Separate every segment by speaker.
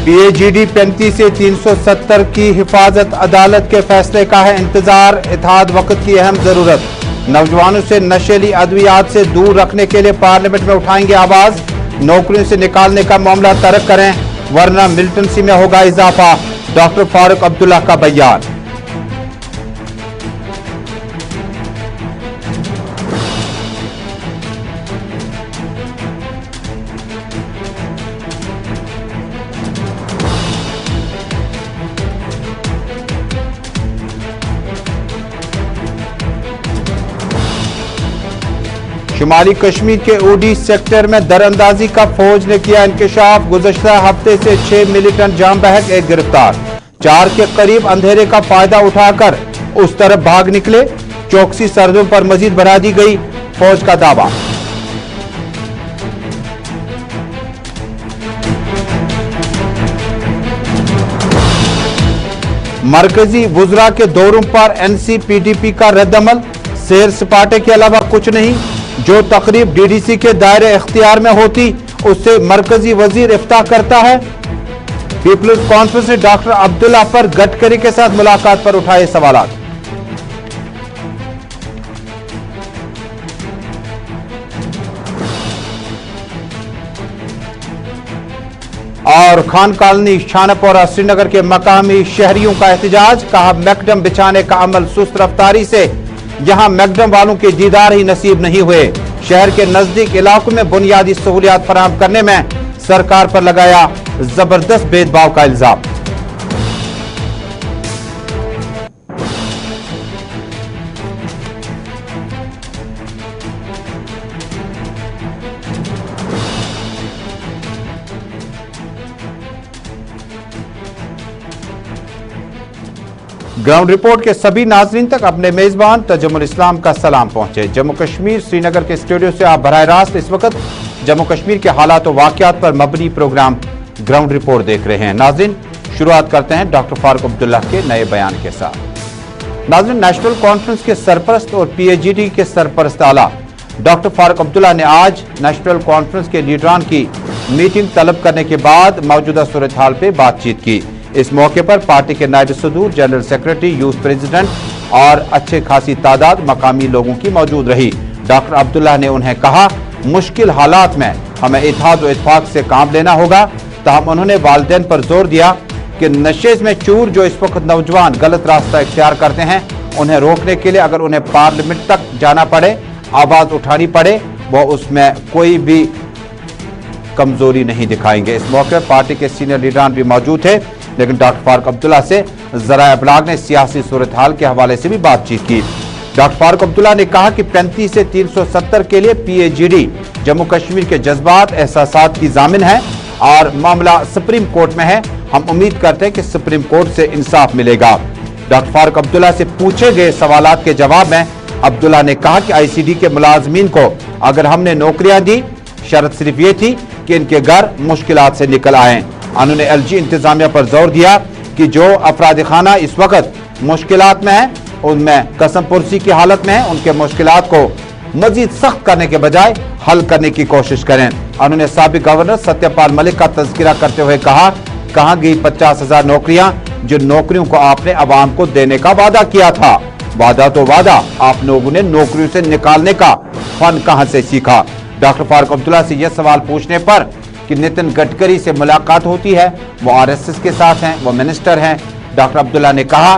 Speaker 1: PAGD 35 से 370 की हिफाजत अदालत के फैसले का है इंतजार। इत्तेहाद वक्त की अहम जरूरत। नौजवानों से नशीली अद्वियात से दूर रखने के लिए पार्लियामेंट में उठाएंगे आवाज। नौकरियों से निकालने का मामला तर्क करें वरना मिलिटेंसी में होगा इजाफा। डॉक्टर फारूक अब्दुल्ला का बयान। शुमाली कश्मीर के उडी सेक्टर में दरअंदाजी का फौज ने किया इंकशाफ। गुज़श्ता हफ्ते से 6 मिलिटेंट जाम बहक, एक गिरफ्तार। 4 के करीब अंधेरे का फायदा उठाकर उस तरफ भाग निकले। चौकसी सरहदों पर मजीद बढ़ा दी गई, फौज का दावा। मरकजी वुज़रा के दौरों पर NCPDP का रद्दअमल। सैर सपाटे के अलावा कुछ नहीं। जो तकरीब DDC के दायरे इख्तियार में होती उससे मरकजी वजीर इफ्ताह करता है। पीपल्स कॉन्फ्रेंस ने डॉक्टर अब्दुल्ला पर गडकरी के साथ मुलाकात पर उठाए सवालात। और खान कॉलोनी, शाहनपुरा, श्रीनगर के मकामी शहरियों का एहतजाज। कहा मैकडम बिछाने का अमल सुस्त रफ्तारी से यहां मैकडम वालों के दीदार ही नसीब नहीं हुए। शहर के नजदीक इलाकों में बुनियादी सहूलियात फराहम करने में सरकार पर लगाया जबरदस्त भेदभाव का इल्जाम। ग्राउंड रिपोर्ट के सभी नाजरीन तक अपने मेजबान तजमुल इस्लाम का सलाम पहुंचे। जम्मू कश्मीर श्रीनगर के स्टूडियो से आप बराह रास्त इस वक्त जम्मू कश्मीर के हालात और वाकयात पर मबनी प्रोग्राम ग्राउंड रिपोर्ट देख रहे हैं। नाजरीन, शुरुआत करते हैं डॉक्टर फारूक अब्दुल्ला के नए बयान के साथ। नाजरीन, नेशनल कॉन्फ्रेंस के सरपरस्त और PAGD के सरपरस्त आला डॉक्टर फारूक अब्दुल्ला ने आज नेशनल कॉन्फ्रेंस के लीडरान की मीटिंग तलब करने के बाद मौजूदा सूरत हाल पर बातचीत की। इस मौके पर पार्टी के नायब सदूर, जनरल सेक्रेटरी, यूथ प्रेसिडेंट और अच्छे खासी तादाद मकामी लोगों की मौजूद रही। डॉक्टर अब्दुल्ला ने उन्हें कहा मुश्किल हालात में हमें इत्तेहाद और इत्तेफाक से काम लेना होगा। ताहम उन्होंने वालिदैन पर जोर दिया कि नशे में चूर जो इस वक्त नौजवान गलत रास्ता इख्तियार करते हैं उन्हें रोकने के लिए अगर उन्हें पार्लियामेंट तक जाना पड़े, आवाज उठानी पड़े, वो उसमें कोई भी कमजोरी नहीं दिखाएंगे। इस मौके पर पार्टी के सीनियर लीडरान भी मौजूद थे, लेकिन डॉक्टर फारूक अब्दुल्ला से ज़राए इब्लाग ने सियासी सूरत हाल के हवाले से भी बातचीत की। डॉक्टर फारूक अब्दुल्ला ने कहा कि 35 से 370 के लिए PAGD जम्मू कश्मीर के जज्बात, एहसासात की जामिन है और मामला सुप्रीम कोर्ट में है। हम उम्मीद करते हैं कि सुप्रीम कोर्ट से इंसाफ मिलेगा। डॉक्टर फारूक अब्दुल्ला से पूछे गए सवालात के जवाब में अब्दुल्ला ने कहा कि ICD के मुलाजमीन को अगर हमने नौकरियां दी, शर्त सिर्फ ये थी कि इनके घर मुश्किलात से निकल आए। उन्होंने LG इंतजामिया पर जोर दिया कि जो अफराद खाना इस वक्त मुश्किलात में है, उनमें कसम पुरसी की हालत में है, उनके मुश्किलात को मजीद सख्त करने के बजाय हल करने की कोशिश करें। उन्होंने साबिक गवर्नर सत्यपाल मलिक का तज़किरा करते हुए कहा, कहाँ गई 50,000 नौकरियां, जिन नौकरियों को आपने अवाम को देने का वादा किया था। वादा तो वादा, आप लोगों ने नौकरियों से निकालने का फन कहां से सीखा। डॉक्टर फारूक अब्दुल्ला से यह सवाल पूछने पर कि नितिन गडकरी से मुलाकात होती है, वो RSS के साथ हैं, वो मिनिस्टर हैं। डॉक्टर अब्दुल्ला ने कहा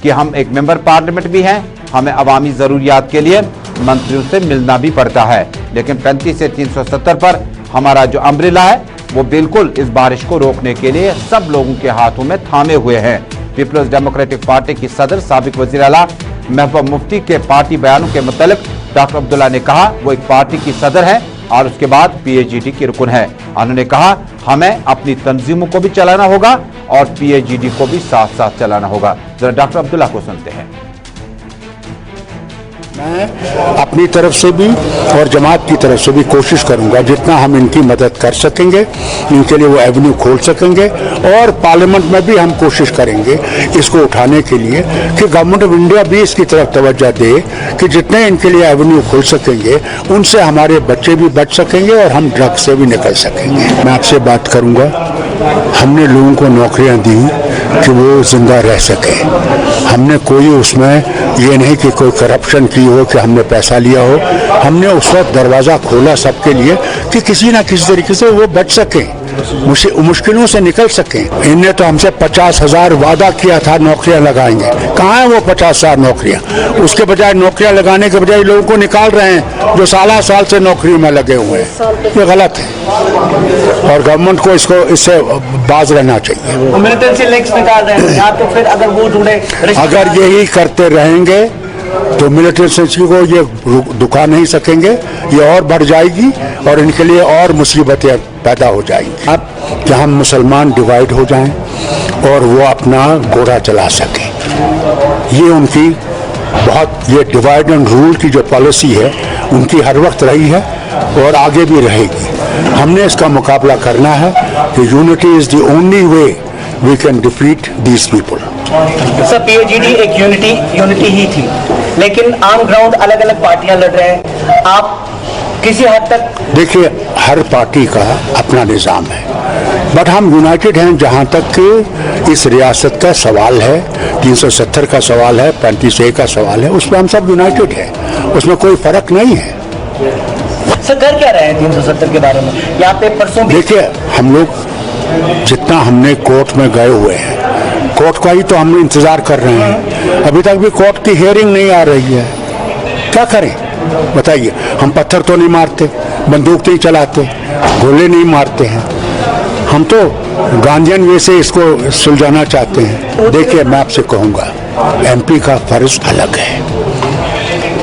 Speaker 1: कि हम एक मेंबर पार्लियामेंट भी हैं, हमें अवामी ज़रूरियात के लिए मंत्रियों से मिलना भी पड़ता है, लेकिन 35 से 370 पर हमारा जो अम्ब्रेला है वो बिल्कुल इस बारिश को रोकने के लिए सब लोगों के हाथों में थामे हुए हैं। पीपल्स डेमोक्रेटिक पार्टी की सदर साबिक वज़ीर आला महबूबा मुफ्ती के पार्टी बयानों के मुतालिक डॉक्टर अब्दुल्ला ने कहा वो एक पार्टी की सदर है और उसके बाद PAGD की रुकन है। उन्होंने कहा हमें अपनी तंजीमों को भी चलाना होगा और PAGD को भी साथ साथ चलाना होगा। जरा डॉक्टर अब्दुल्ला को सुनते हैं।
Speaker 2: मैं अपनी तरफ से भी और जमात की तरफ से भी कोशिश करूंगा जितना हम इनकी मदद कर सकेंगे, इनके लिए वो एवेन्यू खोल सकेंगे, और पार्लियामेंट में भी हम कोशिश करेंगे इसको उठाने के लिए कि गवर्नमेंट ऑफ इंडिया भी इसकी तरफ तवज्जो दे कि जितने इनके लिए एवेन्यू खोल सकेंगे उनसे हमारे बच्चे भी बच सकेंगे और हम ड्रग से भी निकल सकेंगे। मैं आपसे बात करूंगा, हमने लोगों को नौकरियां दी कि वो जिंदा रह सके। हमने कोई उसमें ये नहीं कि कोई करप्शन की हो कि हमने पैसा लिया हो। हमने उस वक्त दरवाज़ा खोला सबके लिए कि किसी ना किसी तरीके से वो बच सकें, मुश्किलों से निकल सकें। इनने तो हमसे 50,000 वादा किया था नौकरियां लगाएंगे, कहाँ है वो 50,000 नौकरियां? उसके बजाय नौकरियां लगाने के बजाय लोगों को निकाल रहे हैं जो साल से नौकरी में लगे हुए हैं। ये गलत है और गवर्नमेंट को इससे बाज रहना चाहिए।
Speaker 3: मिलिटेंसी लिंक्स निकाल रहे हैं या तो फिर अगर वो जुड़े,
Speaker 2: अगर यही करते रहेंगे तो मिलिटेंसी को ये दुखा नहीं सकेंगे, ये और बढ़ जाएगी और इनके लिए और मुसीबतें पैदा हो जाएंगी। अब कि हम मुसलमान डिवाइड हो जाएं और वो अपना घोड़ा चला सकें, ये उनकी बहुत, ये डिवाइड एंड रूल की जो पॉलिसी है उनकी हर वक्त रही है और आगे भी रहेगी। हमने इसका मुकाबला करना है कि unity is the only way we can defeat these people.
Speaker 3: Sir, PAGD एक यूनिटी ही थी, लेकिन ऑन ग्राउंड अलग अलग पार्टियां लड़ रहे हैं। आप किसी हद तक देखिए,
Speaker 2: हर पार्टी का अपना निज़ाम है, बट हम यूनाइटेड हैं जहां तक कि इस रियासत का सवाल है, 370 का सवाल है, 35A का सवाल है, उसमें हम सब यूनाइटेड हैं, उसमें कोई फर्क नहीं है।
Speaker 3: सर, कर क्या रहे हैं 370 के बारे में? यहाँ पे परसों
Speaker 2: देखिए, हम लोग जितना हमने कोर्ट में गए हुए हैं, कोर्ट का ही तो हम इंतजार कर रहे हैं। अभी तक भी कोर्ट की हियरिंग नहीं आ रही है, क्या करें बताइए? हम पत्थर तो नहीं मारते, बंदूक नहीं चलाते, गोले नहीं मारते हैं, हम तो गांधीयन वे से इसको सुलझाना चाहते हैं। देखिए, मैं आपसे कहूँगा, MP का फर्ज अलग है,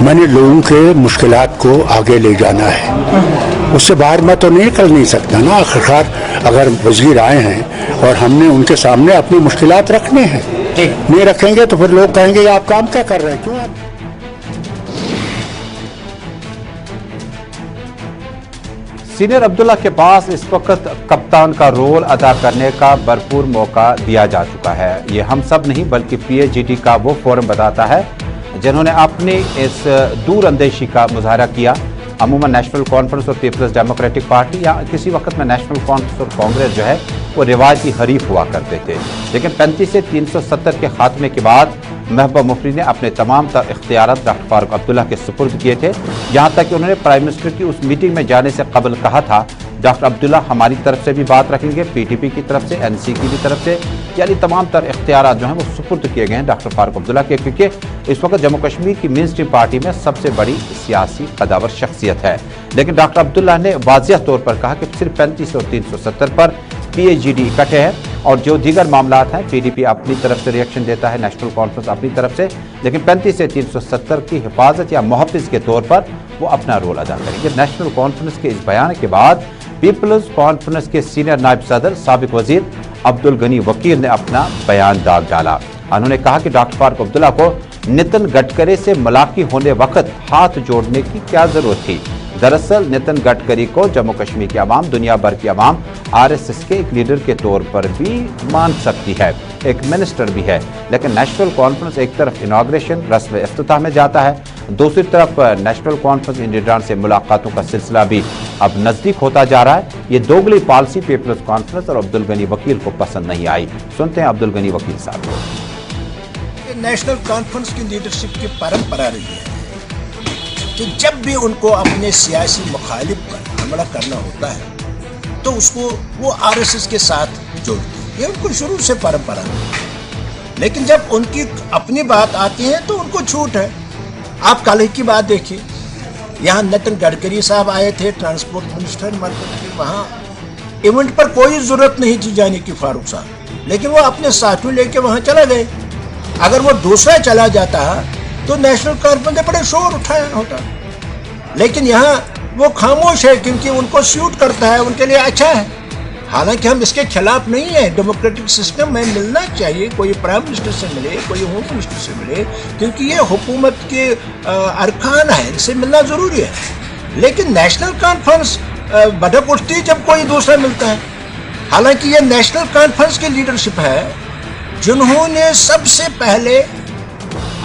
Speaker 2: मैंने लोगों के मुश्किलात को आगे ले जाना है, उससे बाहर मैं तो नहीं सकता ना। आखिरकार अगर वजीर आए हैं और हमने उनके सामने अपनी मुश्किलात रखने हैं, नहीं रखेंगे तो फिर लोग कहेंगे आप काम क्या कर रहे हैं, क्यों आप?
Speaker 1: सीनियर अब्दुल्ला के पास इस वक्त कप्तान का रोल अदा करने का भरपूर मौका दिया जा चुका है। ये हम सब नहीं बल्कि PAGD का वो फोरम बताता है जिन्होंने अपनी इस दूरअंदेशी का मुजाहरा किया। अमूमन नेशनल कॉन्फ्रेंस और पीपल्स डेमोक्रेटिक पार्टी या किसी वक्त में नेशनल कॉन्फ्रेंस और कांग्रेस जो है वो रिवायती हरीफ हुआ करते थे, लेकिन 35 से 370 के खात्मे के बाद महबूबा मुफ्ती ने अपने तमाम तर इख्तियारात डॉक्टर फारूक अब्दुल्ला के सुपुर्द किए थे। यहाँ तक कि उन्होंने प्राइम मिनिस्टर की उस मीटिंग में जाने से कबल कहा था डॉक्टर अब्दुल्ला हमारी तरफ से भी बात रखेंगे, PTP की तरफ से, NC की भी तरफ से, यानी तमाम तर इख्तियारात जो हैं वो सुपुर्द किए गए हैं डॉक्टर फारूक अब्दुल्ला के, क्योंकि इस वक्त जम्मू कश्मीर की मेन स्ट्रीम पार्टी में सबसे बड़ी सियासी कदावर शख्सियत है। लेकिन डॉक्टर अब्दुल्ला ने वाज़िह तौर पर कहा कि सिर्फ 35 और 370 पर PAGD इकट्ठे है और जो दीगर मामलात हैं PDP अपनी तरफ से रिएक्शन देता है, नेशनल कॉन्फ्रेंस अपनी तरफ से, लेकिन 35 से 370 की हिफाजत या मुहफ़िज़ के तौर पर वो अपना रोल अदा करेंगे। नेशनल कॉन्फ्रेंस के इस बयान के बाद पीपल्स कॉन्फ्रेंस के सीनियर नायब सदर साबिक वजीर अब्दुल गनी वकील ने अपना बयान दाग डाला। उन्होंने कहा कि डॉक्टर फारूक अब्दुल्ला को नितिन गडकरी से मुलाकी होने वक्त हाथ जोड़ने की क्या जरूरत थी। दरअसल नितिन गडकरी को जम्मू कश्मीर की आवाम, दुनिया भर की आवाम RSS के एक लीडर के तौर पर भी मान सकती है, एक मिनिस्टर भी है, लेकिन नेशनल कॉन्फ्रेंस एक तरफ इनाग्रेशन रस्म इफ्तिताह में जाता है, दूसरी तरफ नेशनल कॉन्फ्रेंस इन लीडरान से मुलाकातों का सिलसिला भी अब नजदीक होता जा रहा है। ये दोगली पॉलिसी पीपल्स कॉन्फ्रेंस और अब्दुल गनी वकील को पसंद नहीं आई। सुनते हैं अब्दुल गनी वकील साहब को।
Speaker 4: नेशनल कॉन्फ्रेंस की लीडरशिप की परंपरा रही है कि जब भी उनको अपने सियासी मुखालिफ पर हमला करना होता है तो उसको वो RSS के साथ जोड़ते हैं, ये उनको शुरू से परंपरा है। लेकिन जब उनकी अपनी बात आती है तो उनको छूट है। आप कल ही की बात देखिए, यहाँ नितिन गडकरी साहब आए थे, ट्रांसपोर्ट मिनिस्टर, मतलब वहाँ इवेंट पर कोई जरूरत नहीं थी जाने की फारूक साहब, लेकिन वो अपने साथियों लेके वहाँ चला गए। अगर वो दूसरा चला जाता तो नेशनल कॉन्फ्रेंस ने बड़े शोर उठाया होता, लेकिन यहाँ वो खामोश है क्योंकि उनको सूट करता है, उनके लिए अच्छा है। हालांकि हम इसके खिलाफ नहीं है, डेमोक्रेटिक सिस्टम में मिलना चाहिए, कोई प्राइम मिनिस्टर से मिले, कोई होम मिनिस्टर से मिले, क्योंकि ये हुकूमत के अरकान है, इनसे मिलना ज़रूरी है। लेकिन नेशनल कॉन्फ्रेंस भटक उठती है जब कोई दूसरा मिलता है। हालांकि ये नेशनल कॉन्फ्रेंस की लीडरशिप है जिन्होंने सबसे पहले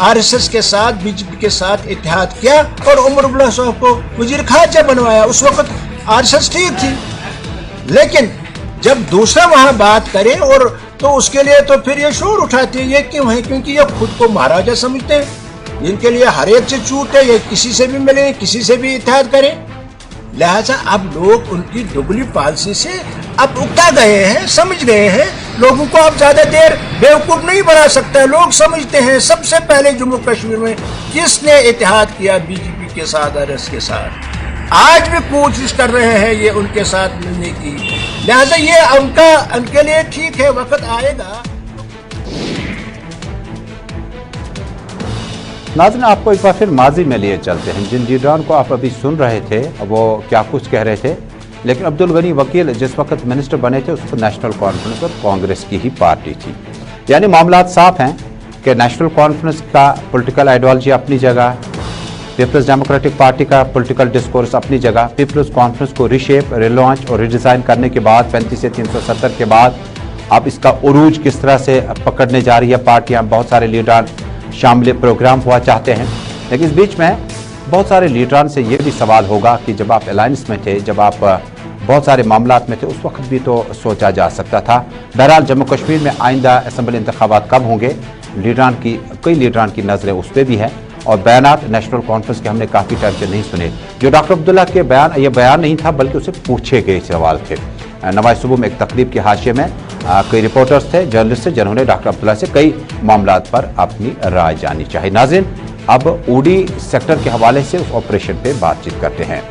Speaker 4: आरएसएस के साथ, बीजेपी के साथ इत्तेहाद किया और उमर अब्दुल्ला साहब को वजीर खारजा बनवाया। उस वक्त आरएसएस ठीक थी, लेकिन जब दूसरा वहां बात करे और तो उसके लिए तो फिर ये शोर उठाते हैं। ये क्यों है? क्योंकि ये खुद को महाराजा समझते हैं, इनके लिए हर एक से छूट है, ये किसी से भी मिले, किसी से भी इत्तेहाद करें। लिहाजा अब लोग उनकी दुगली पॉलिसी से अब उकता गए हैं, समझ गए हैं। लोगों को अब ज्यादा देर बेवकूफ नहीं बना सकता। लोग समझते हैं सबसे पहले जम्मू कश्मीर में किसने इत्तेहाद किया बीजेपी के साथ, आरएस के साथ। आज भी कोशिश कर रहे हैं ये उनके साथ मिलने की। लिहाजा ये उनके लिए ठीक है, वक्त आएगा।
Speaker 1: नाज़रीन, आपको एक बार फिर माजी में लिए चलते हैं। जिन लीडरान को आप अभी सुन रहे थे वो क्या कुछ कह रहे थे, लेकिन अब्दुल गनी वकील जिस वक्त मिनिस्टर बने थे उस वक्त नेशनल कॉन्फ्रेंस और कांग्रेस की ही पार्टी थी। यानी मामला साफ हैं कि नेशनल कॉन्फ्रेंस का पॉलिटिकल आइडियोलॉजी अपनी जगह, पीपल्स डेमोक्रेटिक पार्टी का पॉलिटिकल डिस्कोर्स अपनी जगह, पीपल्स कॉन्फ्रेंस को रिशेप, रिलॉन्च और रिडिज़ाइन करने के बाद 35 से 370 के बाद अब इसका उरूज किस तरह से पकड़ने जा रही है पार्टियां। बहुत सारे लीडरान शामिल प्रोग्राम हुआ चाहते हैं, लेकिन इस बीच में बहुत सारे लीडरान से ये भी सवाल होगा कि जब आप अलायंस में थे, जब आप बहुत सारे मामलात में थे, उस वक्त भी तो सोचा जा सकता था। बहरहाल जम्मू कश्मीर में आइंदा असम्बली इंतखाबात कब होंगे, कई लीडरान की नज़रें उस पर भी हैं और बयानात नेशनल कॉन्फ्रेंस के हमने काफ़ी टाइम से नहीं सुने। जो डॉक्टर अब्दुल्ला के बयान, ये बयान नहीं था बल्कि उसे पूछे गए सवाल थे। नवाज सुबह में एक तकरीब के हाशिए में कई रिपोर्टर्स थे, जर्नलिस्ट थे, जिन्होंने डॉक्टर अब्दुल्ला से कई मामलात पर अपनी राय जानी चाहिए। नाज़रीन, अब उड़ी सेक्टर के हवाले से उस ऑपरेशन पे बातचीत करते हैं।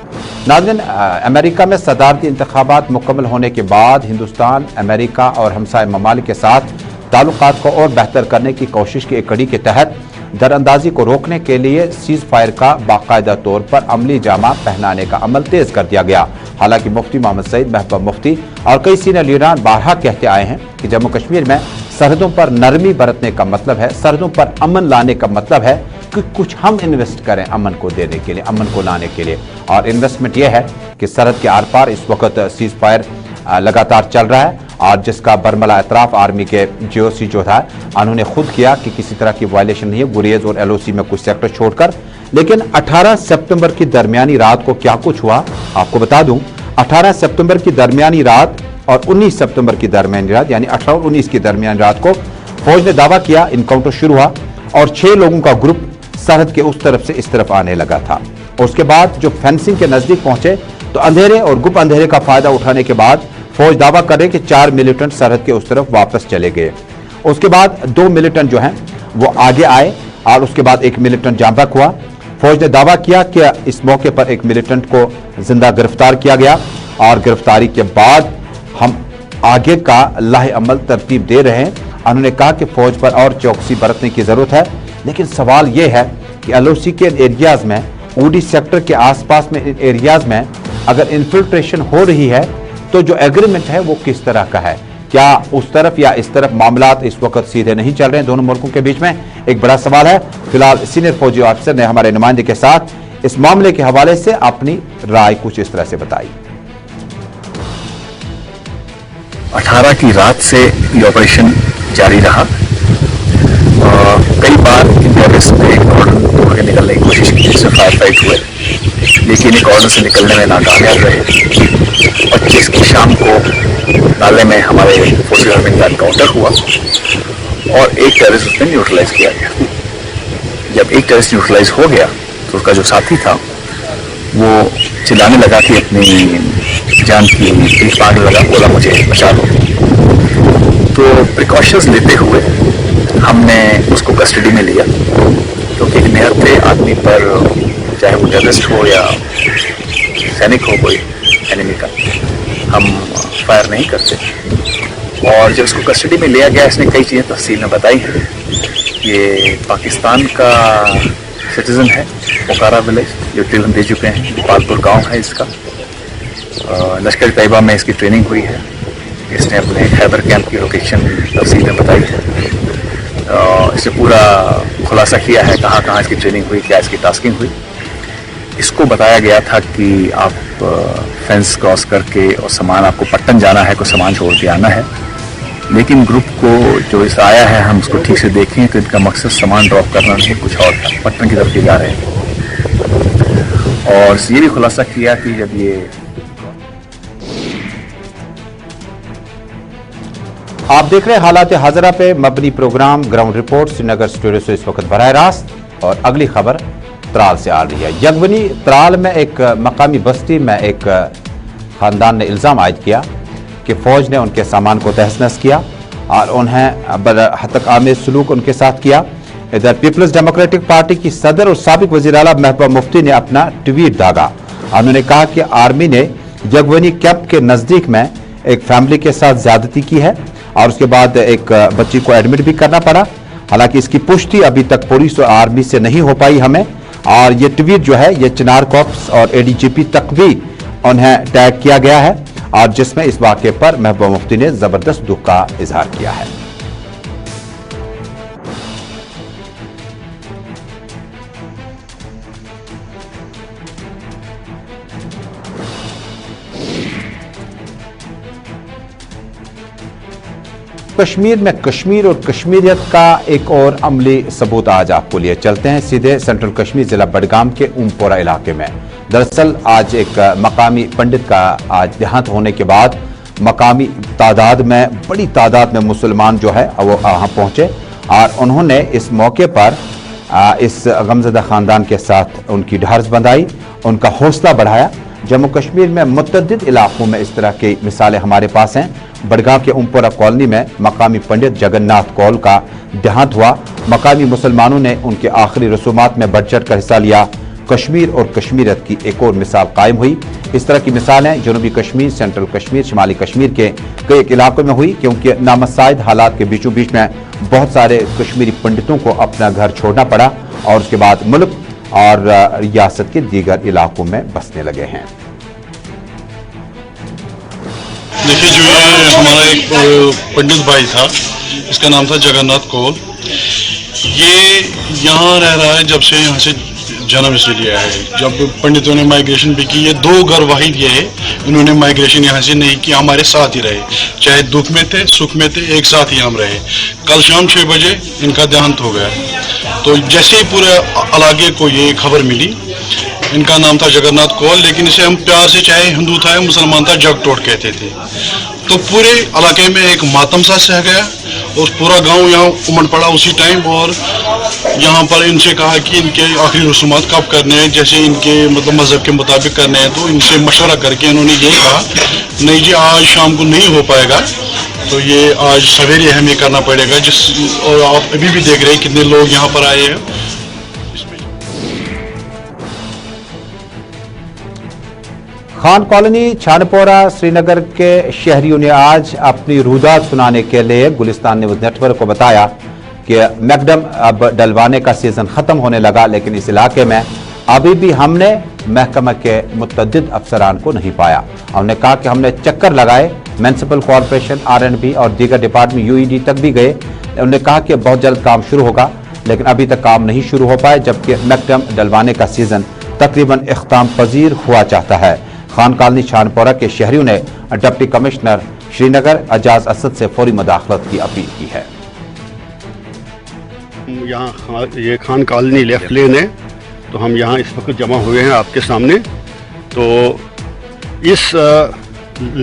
Speaker 1: नाज़रीन, अमेरिका में सदारती इंतखाबात मुकम्मल होने के बाद हिंदुस्तान, अमेरिका और हमसाय ममालिक के साथ ताल्लुकात को और बेहतर करने की कोशिश की एक कड़ी के तहत दरअंदाजी को रोकने के लिए सीज फायर का बाकायदा तौर पर अमली जामा पहनाने का अमल तेज कर दिया गया। हालांकि मुफ्ती मोहम्मद सईद, महबूब मुफ्ती और कई सीनियर लीडरान बारहा कहते आए हैं कि जम्मू कश्मीर में सरहदों पर नरमी बरतने का मतलब है, सरहदों पर अमन लाने का मतलब है कि कुछ हम इन्वेस्ट करें अमन को देने के लिए, अमन को लाने के लिए। और इन्वेस्टमेंट यह है कि सरहद के आर पार इस वक्त सीज फायर लगातार चल रहा है और जिसका बरमला एतराफ आर्मी के जीओसी जो था उन्होंने खुद किया कि किसी तरह की वायलेशन नहीं है, गुरेज और एलओसी में कुछ सेक्टर छोड़कर। लेकिन 18 सितंबर की दरमियानी रात को क्या कुछ हुआ आपको बता दूं। 18 सितंबर की दरमियानी रात और 19 सितंबर की दरमियानी रात, यानी 18 और 19 की दरमियानी रात को फौज ने दावा किया इनकाउंटर शुरू हुआ और 6 लोगों का ग्रुप सरहद के उस तरफ से इस तरफ आने लगा था। और उसके बाद जो फेंसिंग के नजदीक पहुंचे तो अंधेरे और गुप्त अंधेरे का फायदा उठाने के बाद फौज दावा कर रहे कि 4 मिलिटेंट सरहद के उस तरफ वापस चले गए। उसके बाद 2 मिलिटेंट जो हैं वो आगे आए और उसके बाद 1 मिलिटेंट जांबक हुआ। फौज ने दावा किया कि इस मौके पर 1 मिलिटेंट को जिंदा गिरफ्तार किया गया और गिरफ्तारी के बाद हम आगे का लाहे अमल तरतीब दे रहे हैं। उन्होंने कहा कि फौज पर और चौकसी बरतने की जरूरत है, लेकिन सवाल यह है कि एलओसी के एरियाज में, उड़ी सेक्टर के आसपास में इन एरियाज में अगर इन्फिल्ट्रेशन हो रही है तो जो एग्रीमेंट है वो किस तरह का है? क्या उस तरफ या इस तरफ मामलात इस वक्त सीधे नहीं चल रहे हैं दोनों मुल्कों के बीच में? एक बड़ा सवाल है। फिलहाल सीनियर फौजी ऑफिसर ने हमारे नुमाइंदे के साथ इस मामले के हवाले से अपनी राय कुछ इस तरह से बताई।
Speaker 5: 18 की रात से ये ऑपरेशन जारी रहा। कई बार टेररिस्ट ने ऑर्डर तोड़ के निकलने की कोशिश की, जिससे फायर फाइट हुए, लेकिन एक ऑर्डर से निकलने में नाकामयाब रहे। 25 की शाम को नाले में हमारे फोर्सेज आर्मी का एनकाउंटर हुआ और एक टेररिस्ट उसमें न्यूट्रलाइज किया गया। जब एक टेररिस्ट न्यूट्रलाइज हो गया तो उसका जो साथी था वो चिल्लाने लगा कि अपनी जान की भीख मांगने लगा, बोला मुझे बचा लो। तो प्रिकॉशंस लेते हुए हमने उसको कस्टडी में लिया, क्योंकि एक निहत्थे आदमी पर, चाहे वो टेररिस्ट हो या सैनिक हो कोई एनिमी का, हम फायर नहीं करते। और जब उसको कस्टडी में लिया गया, इसने कई चीज़ें तफसील में बताई हैं। ये पाकिस्तान का सिटीज़न है, पोकारा विलेज, जो ट्रेल हम दे चुके हैं। गोपालपुर गांव है इसका। लश्कर तैयबा में इसकी ट्रेनिंग हुई है। इसने अपने खैबर कैंप की लोकेशन तफसील में बताई है। इससे पूरा खुलासा किया है कहाँ कहाँ इसकी ट्रेनिंग हुई, क्या इसकी टास्किंग हुई। इसको बताया गया था कि आप फेंस क्रॉस करके और सामान आपको पट्टन जाना है, कोई सामान छोड़ के आना है, लेकिन ग्रुप को जो इस आया है हम उसको ठीक से देखें तो इनका मकसद सामान ड्रॉप करना नहीं, कुछ और था, पट्टन की तरफ जा रहे हैं। और ये भी खुलासा किया कि जब ये
Speaker 1: आप देख रहे हैं हालात हाजरा पे मबनी programme ground report Srinagar studio से इस वक्त बराह रास्त। और अगली खबर त्राल से आ रही है। यगवनी त्राल में एक मकामी बस्ती में एक खानदान ने इल्ज़ाम आयद किया कि फौज ने उनके सामान को तहस नहस किया और उन्हें बदहतक आमेज सलूक उनके साथ किया। इधर पीपल्स डेमोक्रेटिक पार्टी की सदर और साबिक वज़ीर आला महबूबा मुफ्ती ने अपना ट्वीट दागा। उन्होंने कहा कि आर्मी ने यगवनी कैंप के नज़दीक में एक फैमिली के साथ ज्यादती की है और उसके बाद एक बच्ची को एडमिट भी करना पड़ा। हालांकि इसकी पुष्टि अभी तक पुलिस और आर्मी से नहीं हो पाई हमें। और ये ट्वीट जो है ये चिनार कॉर्प्स और एडीजीपी तक भी उन्हें टैग किया गया है और जिसमें इस वाक़े पर महबूबा मुफ्ती ने जबरदस्त दुख का इजहार किया है। कश्मीर में कश्मीर और कश्मीरियत का एक और अमली सबूत आज आपको लिए चलते हैं सीधे सेंट्रल कश्मीर जिला बडगाम के उमपोरा इलाके में। दरअसल आज एक मकामी पंडित का आज देहांत होने के बाद मकामी तादाद में बड़ी तादाद में मुसलमान जो है वो वहाँ पहुँचे और उन्होंने इस मौके पर इस गमज़दा ख़ानदान के साथ उनकी ढार्स बंधाई, उनका हौसला बढ़ाया। जम्मू कश्मीर में मुतअद्दिद इलाकों में इस तरह की मिसालें हमारे पास हैं। बडगाम के उमपोरा कॉलोनी में मकामी पंडित जगन्नाथ कौल का देहांत हुआ। मकामी मुसलमानों ने उनके आखिरी रसूमात में बढ़ चढ़ कर हिस्सा लिया। कश्मीर और कश्मीरियत की एक और मिसाल कायम हुई। इस तरह की मिसालें जनूबी कश्मीर, सेंट्रल कश्मीर, शिमाली कश्मीर के कई इलाकों में हुई क्योंकि नामसाइद हालात के बीचों बीच में बहुत सारे कश्मीरी पंडितों को अपना घर छोड़ना पड़ा और उसके बाद मुल्क और रियासत के दीगर इलाकों में बसने लगे हैं।
Speaker 6: देखिए, जो ये हमारा एक पंडित भाई था, इसका नाम था जगन्नाथ कौल। ये यहाँ रह रहा है जब से यहाँ से जन्म से लिया है। जब पंडितों ने माइग्रेशन भी की, ये 2 घर वाहिद ये है, इन्होंने माइग्रेशन यहाँ से नहीं की, हमारे साथ ही रहे, चाहे दुख में थे सुख में थे, एक साथ ही हम रहे। कल शाम 6 बजे इनका देहांत हो गया। तो जैसे ही पूरे इलाके को ये खबर मिली, इनका नाम था जगन्नाथ कौल, लेकिन इसे हम प्यार से, चाहे हिंदू था या मुसलमान था, जग टोट कहते थे। तो पूरे इलाके में एक मातम सा सह गया और पूरा गांव यहाँ उमड़ पड़ा उसी टाइम। और यहाँ पर इनसे कहा कि इनके आखिरी रसूमात कब करने हैं, जैसे इनके मतलब मजहब के मुताबिक करने हैं। तो इनसे मशवरा करके इन्होंने यही कहा, नहीं जी आज शाम को नहीं हो पाएगा, तो ये आज सवेरे हमें करना पड़ेगा। और आप अभी भी देख रहे हैं कितने लोग यहाँ पर आए हैं।
Speaker 1: खान कॉलोनी छानपोरा श्रीनगर के शहरियों ने आज अपनी रुदात सुनाने के लिए गुलिस्तान न्यूज नेटवर्क को बताया कि मैकडम अब डलवाने का सीजन खत्म होने लगा, लेकिन इस इलाके में अभी भी हमने महकमा के मुतअद्दिद अफसरान को नहीं पाया। हमने कहा कि हमने चक्कर लगाए, म्यूनिसिपल कॉरपोरेशन, R&B और दीगर डिपार्टमेंट UED तक भी गए। उन्होंने कहा कि बहुत जल्द काम शुरू होगा, लेकिन अभी तक काम नहीं शुरू हो पाए, जबकि मैकडम डलवाने का सीजन तकरीबन इख्ताम पजीर हुआ चाहता है। खान कॉलोनी छानपोरा के शहरियों ने डिप्टी कमिश्नर श्रीनगर एजाज असद से फौरी मुदाखलत की अपील की है।
Speaker 7: यहाँ ये खान कॉलोनी लेफ्ट लेन है, तो हम यहाँ इस वक्त जमा हुए हैं आपके सामने। तो इस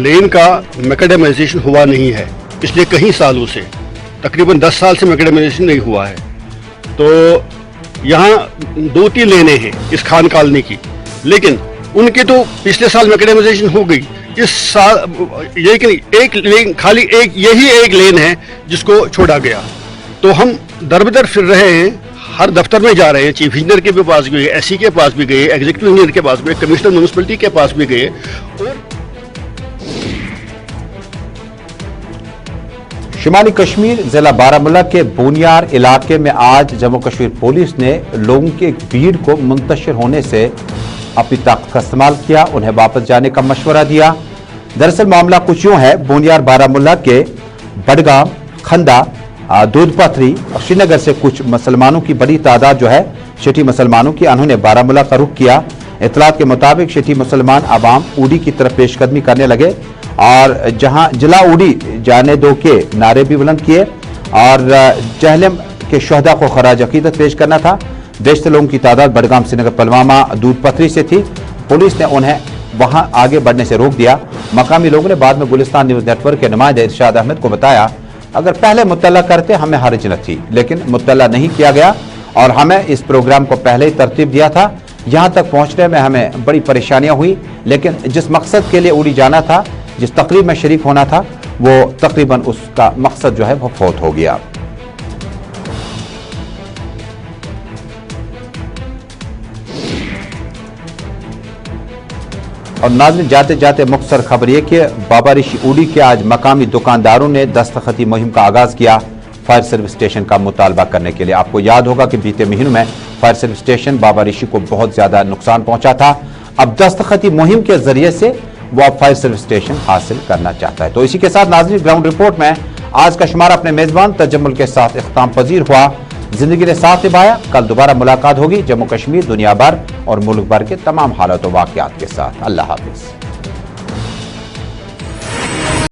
Speaker 7: लेन का मैकेडमाइजेशन हुआ नहीं है पिछले कई सालों से, तकरीबन 10 साल से मैकेडमाइजेशन नहीं हुआ है। तो यहाँ 2-3 लेनें हैं इस खान कॉलोनी की, लेकिन उनके तो पिछले साल मैकेडमाइजेशन हो गई। इस साल एक लेन, खाली यही एक लेन है जिसको छोड़ा गया। तो हम दर-बदर फिर रहे हैं, हर दफ्तर में जा रहे हैं, चीफ इंजीनियर के भी पास गए, SC के पास भी गए, एग्जीक्यूटिव इंजीनियर के पास गए, कमिश्नर म्यूनिसिपैलिटी के पास भी गए। और
Speaker 1: शिमाली कश्मीर जिला बारामूला के बोनियार इलाके में आज जम्मू कश्मीर पुलिस ने लोगों की एक भीड़ को मुंतशिर होने से अपनी ताकत का इस्तेमाल किया, उन्हें वापस जाने का मशवरा दिया। दरअसल मामला कुछ यूं है, बोनियार बारामुल्ला के बडगाम, खंदा, दूध पथरी और श्रीनगर से कुछ मुसलमानों की बड़ी तादाद जो है शिटी मुसलमानों की, उन्होंने बारामुल्ला का रुख किया। इतलात के मुताबिक शिटी मुसलमान आवाम उड़ी की तरफ पेशकदमी करने लगे और जहां जिला उड़ी जाने दो के नारे भी बुलंद किए और जहलम के शहदा को खराज अकीदत पेश करना था। बेशतर लोगों की तादाद बडगाम, श्रीनगर, पुलवामा, दूध पथरी से थी। पुलिस ने उन्हें वहां आगे बढ़ने से रोक दिया। मकामी लोगों ने बाद में गुलिस्तान न्यूज नेटवर्क के नुमाइंदे इरशाद अहमद को बताया, अगर पहले मुत्तला करते हमें हर्ज न थी, लेकिन मुत्तला नहीं किया गया और हमें इस प्रोग्राम को पहले ही तरतीब दिया था। यहाँ तक पहुँचने में हमें बड़ी परेशानियां हुई, लेकिन जिस मकसद के लिए उड़ी जाना था, जिस तकरीब में शरीक होना था, वो तकरीबन उसका मकसद जो है वो फौत हो गया। और नाज़रीन, जाते जाते मुख्तसर खबर ये कि बाबा ऋषि उड़ी के आज मकामी दुकानदारों ने दस्तखती मुहिम का आगाज किया फायर सर्विस स्टेशन का मुतालबा करने के लिए। आपको याद होगा कि बीते महीनों में फायर सर्विस स्टेशन बाबा ऋषि को बहुत ज्यादा नुकसान पहुंचा था। अब दस्तखती मुहिम के जरिए से वो अब फायर सर्विस स्टेशन हासिल करना चाहता है। तो इसी के साथ नाज़रीन, ग्राउंड रिपोर्ट में आज का शुमारा अपने मेजबान तजम्मुल के साथ इख्तिताम पजीर हुआ। जिंदगी ने साथ निभाया। कल दोबारा मुलाकात होगी जम्मू कश्मीर, दुनिया भर और मुल्क भर के तमाम हालात व वाक़यात के साथ। अल्लाह हाफिज।